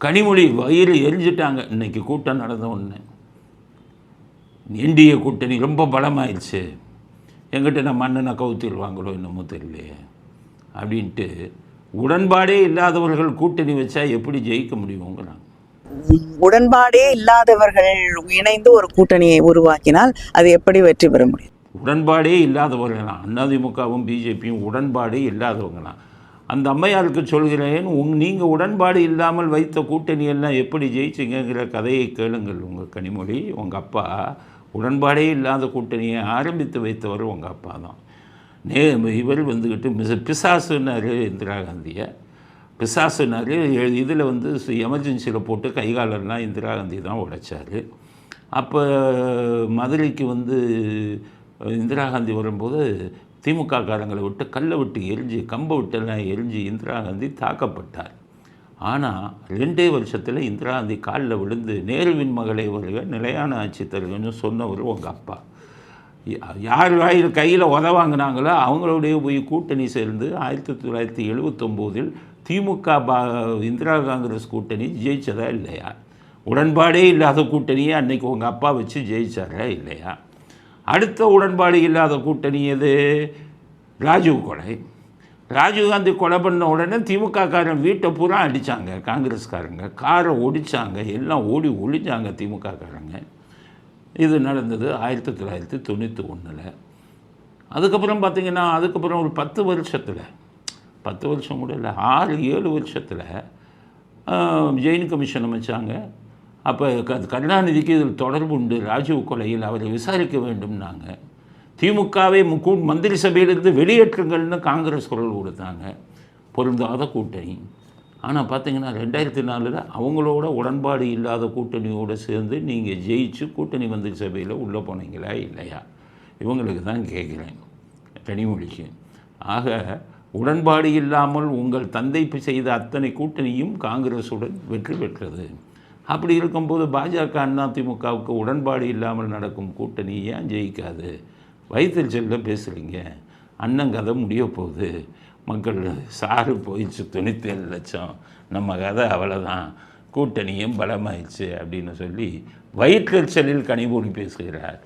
கனிமொழி வயிறு எரிஞ்சிட்டாங்க. இன்றைக்கி கூட்டம் நடந்த உடனே என்டிஏ கூட்டணி ரொம்ப பலமாயிடுச்சு, எங்கிட்ட நம்ம அண்ணனை கவுத்திடுவாங்களோ என்னமோ தெரியலையே அப்படின்ட்டு உடன்பாடே இல்லாதவர்கள் கூட்டணி வச்சா எப்படி ஜெயிக்க முடியுங்கிறாங்க. உடன்பாடே இல்லாதவர்கள் இணைந்து ஒரு கூட்டணியை உருவாக்கினால் அது எப்படி வெற்றி பெற முடியும்? உடன்பாடே இல்லாதவர்களாம் அதிமுகவும் பிஜேபியும் உடன்பாடே இல்லாதவங்களாம். அந்த அம்மையாருக்கு சொல்கிறேன், நீங்கள் உடன்பாடு இல்லாமல் வைத்த கூட்டணியெல்லாம் எப்படி ஜெயிச்சிங்கிற கதையை கேளுங்கள். உங்கள் கனிமொழி, உங்கள் அப்பா உடன்பாடே இல்லாத கூட்டணியை ஆரம்பித்து வைத்தவர் உங்கள் அப்பா தான். இவர் வந்துக்கிட்டு பிசாசுன்னாரு இந்திரா காந்தியை. பிசாசுனாரு இதில் எமர்ஜென்சியில் போட்டு கைகாலெல்லாம் இந்திரா காந்தி தான் உடைச்சார். அப்போ மதுரைக்கு இந்திரா காந்தி வரும்போது திமுக காரங்களை விட்டு கல்லை விட்டு எரிஞ்சு கம்பை விட்டெல்லாம் எரிஞ்சு இந்திரா காந்தி தாக்கப்பட்டார். ஆனால் 2 வருஷத்தில் இந்திரா காந்தி காலில் விழுந்து நேருவின் மகளை வருக நிலையான ஆட்சி தருகன்னு சொன்னவர் உங்கள் அப்பா. யார் வாயில் கையில் உதவாங்கினாங்களோ அவங்களுடைய போய் கூட்டணி சேர்ந்து 1979 திமுக இந்திரா காங்கிரஸ் கூட்டணி ஜெயிச்சதா இல்லையா? உடன்பாடே இல்லாத கூட்டணியை அன்றைக்கி உங்கள் அப்பா வச்சு ஜெயிச்சாரா இல்லையா? அடுத்த உடன்பாடு இல்லாத கூட்டணி எது? ராஜீவ் கொலை. ராஜீவ்காந்தி கொலை பண்ண உடனே திமுக காரன் வீட்டை பூரா அடித்தாங்க, காங்கிரஸ்காரங்க காரை ஒடித்தாங்க, எல்லாம் ஓடி ஒழிஞ்சாங்க திமுக காரங்க. இது நடந்தது 1991. அதுக்கப்புறம் பார்த்திங்கன்னா அதுக்கப்புறம் ஒரு 10 வருஷத்தில் 10 வருஷம் கூட இல்லை 6-7 வருஷத்தில் ஜெயின் கமிஷன் அமைச்சாங்க. அப்போ கருணாநிதிக்கு இதில் தொடர்பு உண்டு, ராஜீவ் கொலையில் அவரை விசாரிக்க வேண்டும்னாங்க. திமுகவை மந்திரி சபையிலிருந்து வெளியேற்றுங்கள்னு காங்கிரஸ் குரல் கொடுத்தாங்க. பொருந்தாத கூட்டணி. ஆனால் பார்த்திங்கன்னா 2004 அவங்களோட உடன்பாடு இல்லாத கூட்டணியோடு சேர்ந்து நீங்கள் ஜெயிச்சு கூட்டணி மந்திரி சபையில் உள்ளே போனீங்களா இல்லையா? இவங்களுக்கு தான் கேட்குறேன், கனிமொழிக்கு. ஆக உடன்பாடு இல்லாமல் உங்கள் தந்தை செய்த அத்தனை கூட்டணியும் காங்கிரஸுடன் வெற்றி பெற்றது. அப்படி இருக்கும்போது பாஜக அதிமுகவுக்கு உடன்பாடு இல்லாமல் நடக்கும் கூட்டணி ஏன் ஜெயிக்காது? வயிற்றில் செல்ல பேசுகிறீங்க. அண்ணன் கதை முடிய போகுது. மக்கள் சாறு போயிடுச்சு 97 லட்சம், நம்ம கதை அவ்வளோதான், கூட்டணியும் பலமாயிடுச்சு அப்படின்னு சொல்லி வயிற்றெச்சலில் கனிமொழி பேசுகிறார்.